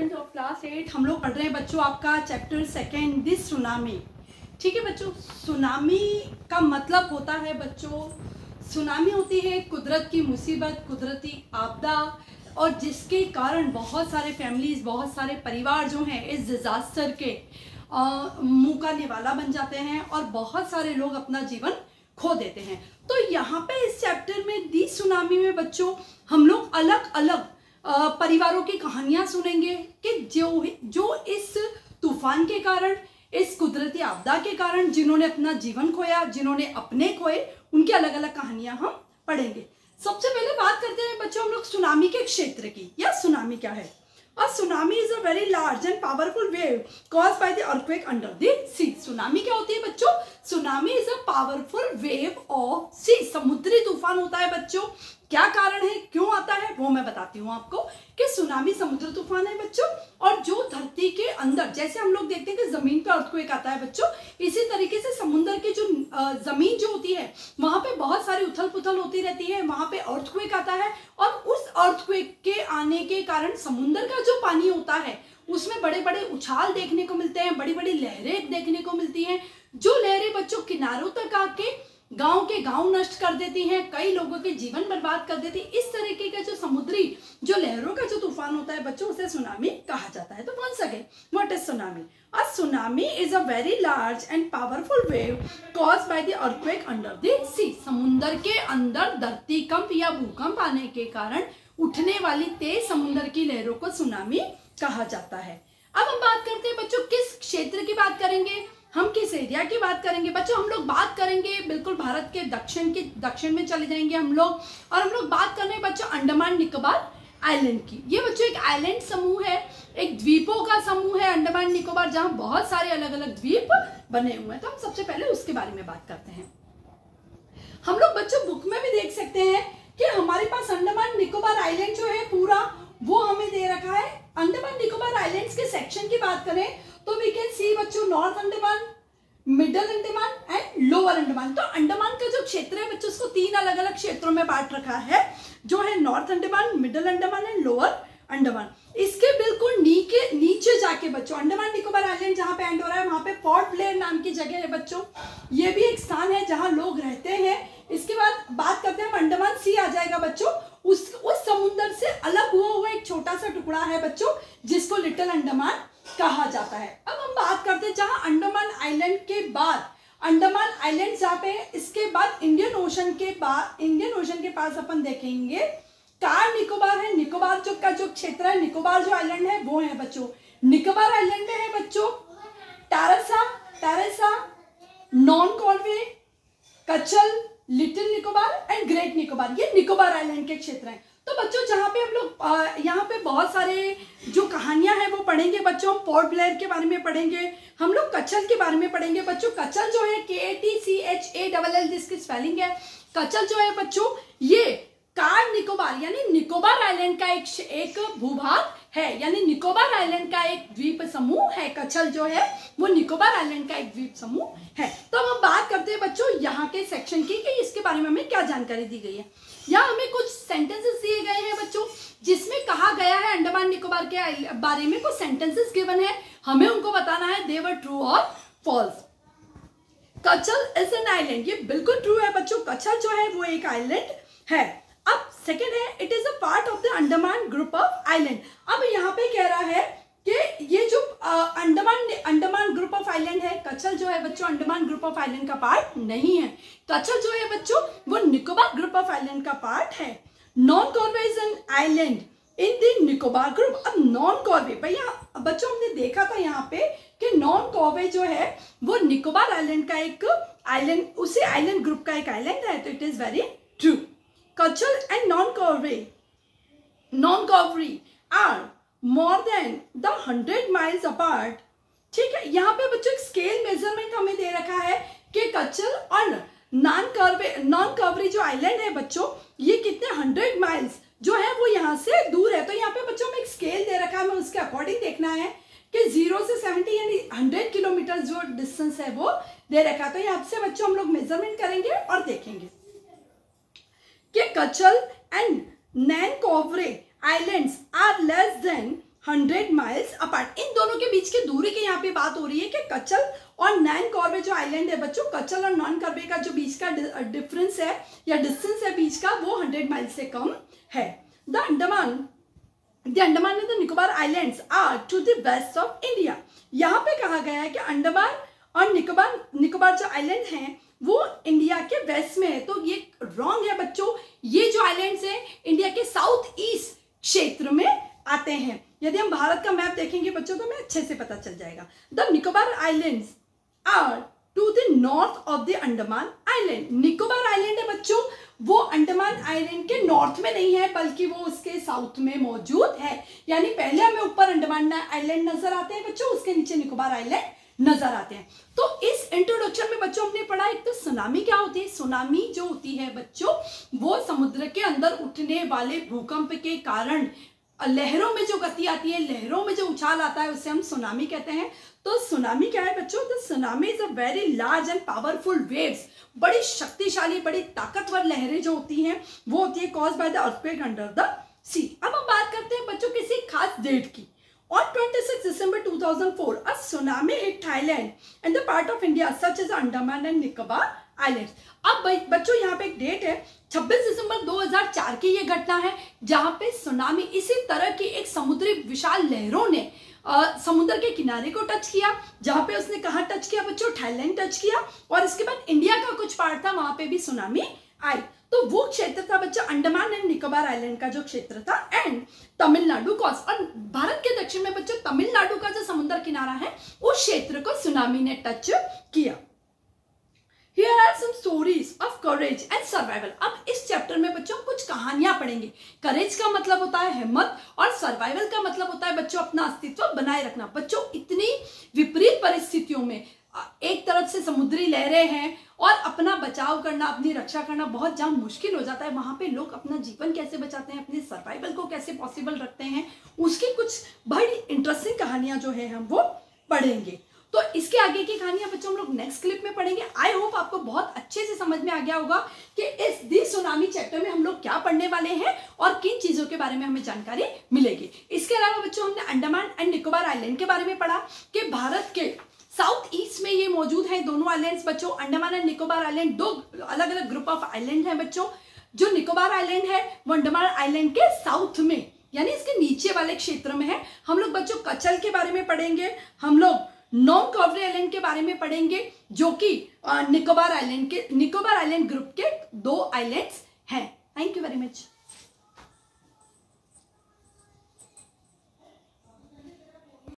Students of class 8 हम लोग पढ़ रहे हैं बच्चों आपका चैप्टर सेकेंड दिस सुनामी। ठीक है बच्चों, सुनामी का मतलब होता है बच्चों, सुनामी होती है कुदरत की मुसीबत, कुदरती आपदा, और जिसके कारण बहुत सारे फैमिलीज, बहुत सारे परिवार जो हैं इस डिजास्टर के मुंह का निवाला बन जाते हैं और बहुत सारे लोग अपना जीवन खो देते हैं। तो यहाँ पे इस चैप्टर में दी सुनामी में बच्चों हम लोग अलग अलग परिवारों की कहानियां सुनेंगे कि जो इस तूफान के कारण, इस कुदरती आपदा के कारण जिन्होंने अपना जीवन खोया, जिन्होंने अपने खोए, उनकी अलग अलग कहानियां हम पढ़ेंगे। सबसे पहले बात करते हैं बच्चों हम लोग सुनामी के क्षेत्र की, या सुनामी क्या है। A tsunami is a very large and powerful wave caused by the earthquake under the sea. Tsunami क्या होती है बच्चों? Tsunami is a powerful wave of sea. समुद्री तूफान होता है बच्चों। क्या कारण है, क्यों आता है, वो मैं बताती हूँ आपको कि सुनामी समुद्र तूफान है बच्चों। और जो धरती के अंदर, जैसे हम लोग देखते हैं कि जमीन पे अर्थक्वेक आता है बच्चों, इसी तरीके से समुद्र की जो जमीन जो होती है वहां पे बहुत सारी उथल पुथल होती रहती है, वहां पे अर्थक्वेक आता है। और उस अर्थक्वेक के आने के कारण समुद्र का जो पानी होता है उसमें बड़े बड़े उछाल देखने को मिलते हैं, बड़ी बड़ी लहरें देखने को मिलती हैं। जो लहरें बच्चों किनारों तक आके गांव के गांव नष्ट कर देती हैं, कई लोगों के जीवन बर्बाद कर देती है। इस तरीके का जो समुद्री जो लहरों का जो तूफान होता है बच्चों, उसे सुनामी कहा जाता है। तो कौन सा है, what is tsunami? A tsunami is a very large and powerful wave caused by the earthquake under the sea. समुद्र के अंदर धरतीकंप या भूकंप आने के कारण उठने वाली तेज समुद्र की लहरों को सुनामी कहा जाता है। अब हम बात करते हैं बच्चों किस क्षेत्र की बात करेंगे, हम किस एरिया की बात करेंगे बच्चों। हम लोग बात करेंगे बिल्कुल भारत के दक्षिण में चले जाएंगे हम लोग, और हम लोग बात कर रहे हैं बच्चों अंडमान निकोबार आइलैंड की। ये बच्चों एक आइलैंड समूह है, एक द्वीपों का समूह है अंडमान निकोबार, जहां बहुत सारे अलग अलग द्वीप बने हुए हैं। तो हम सबसे पहले उसके बारे में बात करते हैं। हम लोग बच्चों बुक में भी देख सकते हैं कि हमारे पास अंडमान निकोबार आइलैंड जो है पूरा वो हमें दे रखा है। अंडमान निकोबार आइलैंड्स के सेक्शन की बात करें तो वी कैन सी बच्चों north Andaman, middle Andaman and lower Andaman. तो अंडमान का जो क्षेत्र है बच्चों उसको तीन अलग अलग क्षेत्रों में बांट रखा है, जो है north Andaman, middle Andaman and lower Andaman. इसके बिल्कुल नीचे जाके बच्चों अंडमान निकोबार आइलैंड जहां पे एंड हो रहा है वहां पे पोर्ट ब्लेयर नाम की जगह है बच्चों। ये भी एक स्थान है जहां लोग रहते हैं। इसके बाद बात करते हैं अंडमान सी आ जाएगा बच्चों, उस समुद्र से अलग हुआ एक छोटा सा टुकड़ा है बच्चों जिसको लिटिल अंडमान कहा जाता है। अब हम बात करते हैं जहां अंडमान आइलैंड के बाद, अंडमान आइलैंड जहां पे है, इसके बाद इंडियन ओशन के पास अपन देखेंगे कार निकोबार है। निकोबार जो क्षेत्र है, निकोबार जो आइलैंड है वो है बच्चों। निकोबार आइलैंड में है बच्चों Teressa, Nancowry, Katchal, Little Nicobar and Great Nicobar. ये निकोबार आइलैंड के क्षेत्र हैं। तो बच्चों जहाँ पे हम लोग यहाँ पे बहुत सारे जो कहानियां हैं वो पढ़ेंगे बच्चों। पोर्ट ब्लेयर के बारे में पढ़ेंगे, हम लोग कचल के बारे में पढ़ेंगे बच्चों। कचल जो है KATCHALL जिसकी स्पेलिंग है, कचल जो है बच्चों ये कार निकोबार यानी निकोबार आइलैंड का एक भूभाग है, यानी निकोबार आइलैंड का एक द्वीप समूह है। कचल जो है वो निकोबार आइलैंड का एक द्वीप समूह है। तो अब हम बात करते हैं बच्चों यहाँ के सेक्शन की कि इसके बारे में हमें क्या जानकारी दी गई है। यहाँ हमें कुछ सेंटेंसेस दिए गए हैं बच्चों जिसमें कहा गया है अंडमान निकोबार के बारे में कुछ सेंटेंसेस गिवन है, हमें उनको बताना है दे वर ट्रू और फॉल्स। कचल इज एन आइलैंड, ये बिल्कुल ट्रू है बच्चों, कचल जो है वो एक आइलैंड है। अब सेकेंड है it is a part of the Andaman group of island. अब यहाँ पे कह रहा है कि ये जो अंडमान ग्रुप ऑफ आइलैंड है, कचल जो है बच्चों अंडमान ग्रुप ऑफ आइलैंड का पार्ट नहीं है। कचल जो है बच्चों वो निकोबार ग्रुप ऑफ आइलैंड का पार्ट है। Nancowry is an island in the Nicobar group. अब नॉन कॉर्वे भैया बच्चों हमने देखा था यहाँ पे कि नॉन कॉर्वे जो है वो निकोबार आइलैंड का एक आइलैंड, उसी आइलैंड ग्रुप का एक आइलैंड है। तो it is very true. Kachal and non-Kaveri are more than the 100 miles apart। ठीक है, यहाँ पे बच्चों स्केल मेजरमेंट हमें दे रखा है कि कचल और नॉन कवरी जो आइलैंड है बच्चों ये कितने 100 माइल्स जो है वो यहाँ से दूर है। तो यहाँ पे बच्चों में एक स्केल दे रखा है, हमें उसके अकॉर्डिंग देखना है कि 0 से 70 यानी 100 किलोमीटर जो डिस्टेंस है वो दे रखा है। तो यहाँ से बच्चों हम लोग मेजरमेंट करेंगे और देखेंगे कि Katchal and Nancowry islands are less than 100 miles apart. इन दोनों के बीच की दूरी की यहाँ पे बात हो रही है कि कचल और नैन कॉर्बे जो आइलैंड है बच्चों, कचल और नॉन कॉर्बे का जो बीच का डिफरेंस है या डिस्टेंस है बीच का, वो 100 माइल से कम है। The Andaman and the Nicobar islands are to the west of India. यहाँ पे कहा गया है कि अंडमान और निकोबार जो आइलैंड हैं वो इंडिया के वेस्ट में है। तो ये रॉन्ग है बच्चों, ये जो आइलैंड्स हैं इंडिया के साउथ ईस्ट क्षेत्र में आते हैं। यदि हम भारत का मैप देखेंगे बच्चों तो हमें अच्छे से पता चल जाएगा। The Nicobar islands are to the north of the Andaman island. Nicobar island है बच्चों, वो अंडमान आइलैंड के नॉर्थ में नहीं है बल्कि वो उसके साउथ में मौजूद है। यानी पहले हमें ऊपर अंडमान आइलैंड नजर आते हैं बच्चों, उसके नीचे निकोबार आइलैंड नजर आते हैं। तो इस इंट्रोडक्शन में बच्चों हमने पढ़ा एक तो सुनामी क्या होती है। सुनामी जो होती है बच्चों वो समुद्र के अंदर उठने वाले भूकंप के कारण लहरों में जो गति आती है, लहरों में जो उछाल आता है, उसे हम सुनामी कहते हैं। तो सुनामी क्या है बच्चों? The tsunami is a very large and powerful waves. बड़ी शक्तिशाली, बड़ी ताकतवर लहरें जो होती हैं वो होती है caused by the earthquake under the sea. अब हम बात करते हैं बच्चों किसी खास डेट की। On 26 December 2004, a tsunami hit Thailand and the part of India such as Andaman and Nicobar Islands. अब बच्चों यहाँ पे एक डेट है 26 दिसंबर 2004 की ये घटना है जहाँ पे सुनामी इसी तरह की एक समुद्री विशाल लहरों ने समुद्र के किनारे को टच किया। जहाँ पे उसने कहाँ टच किया बच्चों? थाईलैंड टच किया। और इसके बाद इंडिया का कुछ पार्ट था वहां पे भी सुनामी आई। तो वो क्षेत्र था बच्चा अंडमान एंड निकोबार आइलैंड का जो क्षेत्र था एंड तमिलनाडु कोस्ट। और भारत के दक्षिण में बच्चों तमिलनाडु का जो समुद्र किनारा है उस क्षेत्र को सुनामी ने टच किया। Here are some stories of courage and survival. अब इस चैप्टर में बच्चों कुछ कहानियां पढ़ेंगे। करेज का मतलब होता है हिम्मत और सर्वाइवल का मतलब होता है बच्चों अपना अस्तित्व बनाए रखना। बच्चों इतनी विपरीत परिस्थितियों में एक तरफ से समुद्री लहरें हैं और अपना बचाव करना, अपनी रक्षा करना बहुत जहाँ मुश्किल हो जाता है, वहां पे लोग अपना जीवन कैसे बचाते हैं, अपने सर्वाइवल को कैसे पॉसिबल रखते हैं, उसकी कुछ बड़ी इंटरेस्टिंग कहानियां जो है हम वो पढ़ेंगे। तो इसके आगे की कहानियां बच्चों हम लोग नेक्स्ट क्लिप में पढ़ेंगे। आई होप आपको बहुत अच्छे से समझ में आ गया होगा कि इस दी सुनामी चैप्टर में हम लोग क्या पढ़ने वाले हैं और किन चीजों के बारे में हमें जानकारी मिलेगी। इसके अलावा बच्चों हमने अंडमान एंड निकोबार आइलैंड के बारे में पढ़ा कि भारत के साउथ ईस्ट में ये मौजूद है दोनों आइलैंड्स बच्चों। अंडमान एंड निकोबार आइलैंड दो अलग अलग ग्रुप ऑफ आइलैंड है बच्चों। जो निकोबार आइलैंड है वो अंडमान आइलैंड के साउथ में यानी इसके नीचे वाले क्षेत्र में है। हम लोग बच्चों कचल के बारे में पढ़ेंगे, हम लोग नॉन कॉर्बे आइलैंड के बारे में पढ़ेंगे जो कि निकोबार आइलैंड ग्रुप के दो आइलैंड्स हैं। Thank you very much.